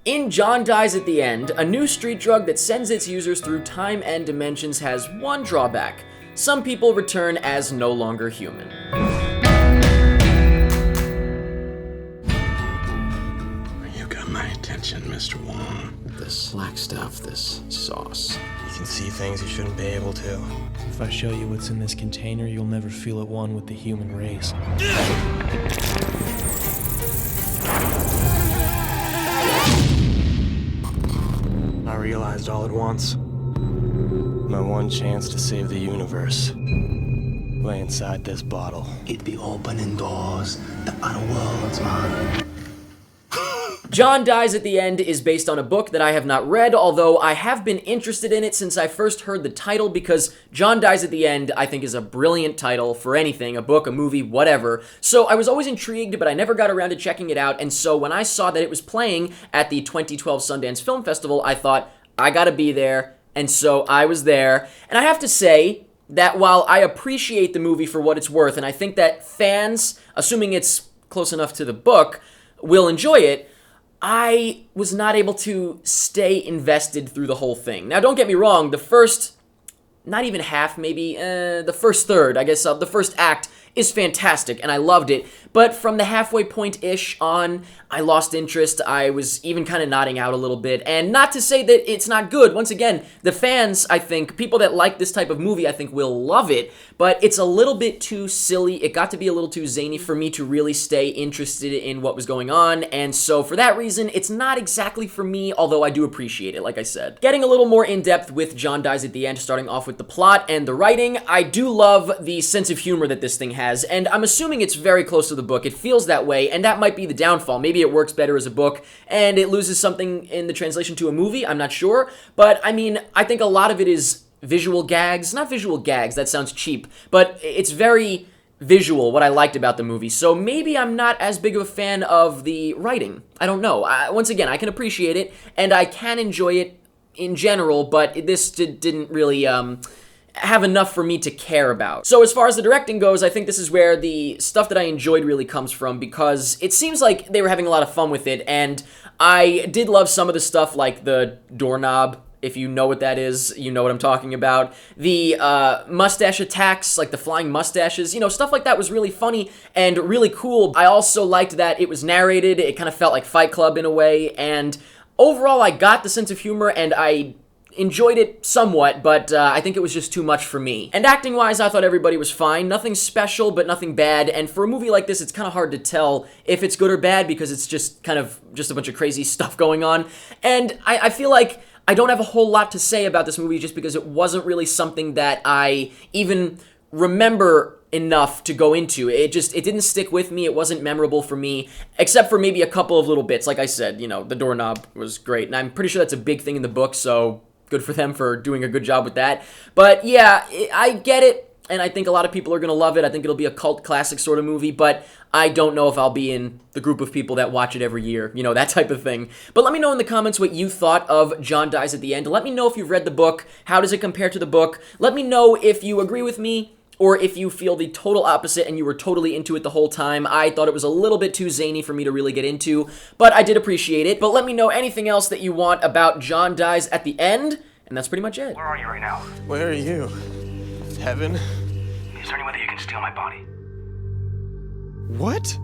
In John Dies at the End, a new street drug that sends its users through time and dimensions has one drawback. Some people return as no longer human. You got my attention, Mr. Wong. This slack stuff, this sauce. You can see things you shouldn't be able to. If I show you what's in this container, you'll never feel at one with the human race. I realized all at once. My one chance to save the universe lay inside this bottle. It be opening doors to other worlds, man. John Dies at the End is based on a book that I have not read, although I have been interested in it since I first heard the title, because John Dies at the End I think is a brilliant title for anything, a book, a movie, whatever. So I was always intrigued, but I never got around to checking it out, and so when I saw that it was playing at the 2012 Sundance Film Festival, I thought, I gotta be there, and so I was there. And I have to say that while I appreciate the movie for what it's worth, and I think that fans, assuming it's close enough to the book, will enjoy it, I was not able to stay invested through the whole thing. Now, don't get me wrong, the first, not even half, maybe, the first third, I guess, the first act is fantastic, and I loved it. But from the halfway point-ish on, I lost interest. I was even kind of nodding out a little bit. And not to say that it's not good. Once again, the fans, I think, people that like this type of movie, I think will love it. But it's a little bit too silly. It got to be a little too zany for me to really stay interested in what was going on. And so for that reason, it's not exactly for me, although I do appreciate it, like I said. Getting a little more in-depth with John Dies at the End, starting off with the plot and the writing, I do love the sense of humor that this thing has. And I'm assuming it's very close to the book. It feels that way, and that might be the downfall. Maybe it works better as a book, and it loses something in the translation to a movie. I'm not sure. But, I mean, I think a lot of it is visual gags. Not visual gags, that sounds cheap. But it's very visual, what I liked about the movie. So maybe I'm not as big of a fan of the writing. I don't know. Once again, I can appreciate it, and I can enjoy it in general, but this didn't really have enough for me to care about. So as far as the directing goes, I think this is where the stuff that I enjoyed really comes from, because it seems like they were having a lot of fun with it, and I did love some of the stuff like the doorknob. If you know what that is, you know what I'm talking about. The mustache attacks, like the flying mustaches, stuff like that was really funny and really cool. I also liked that it was narrated. It kind of felt like Fight Club in a way, and overall I got the sense of humor, and I enjoyed it somewhat, but I think it was just too much for me. And acting-wise, I thought everybody was fine. Nothing special, but nothing bad. And for a movie like this, it's kind of hard to tell if it's good or bad, because it's just kind of just a bunch of crazy stuff going on. And I feel like I don't have a whole lot to say about this movie just because it wasn't really something that I even remember enough to go into. It didn't stick with me. It wasn't memorable for me, except for maybe a couple of little bits. Like I said, the doorknob was great. And I'm pretty sure that's a big thing in the book, so good for them for doing a good job with that. But yeah, I get it, and I think a lot of people are going to love it. I think it'll be a cult classic sort of movie, but I don't know if I'll be in the group of people that watch it every year, that type of thing. But let me know in the comments what you thought of John Dies at the End. Let me know if you've read the book. How does it compare to the book? Let me know if you agree with me, or if you feel the total opposite and you were totally into it the whole time. I thought it was a little bit too zany for me to really get into, but I did appreciate it. But let me know anything else that you want about John Dies at the End, and that's pretty much it. Where are you right now? Where are you? Heaven? Is there any way that you can steal my body? What?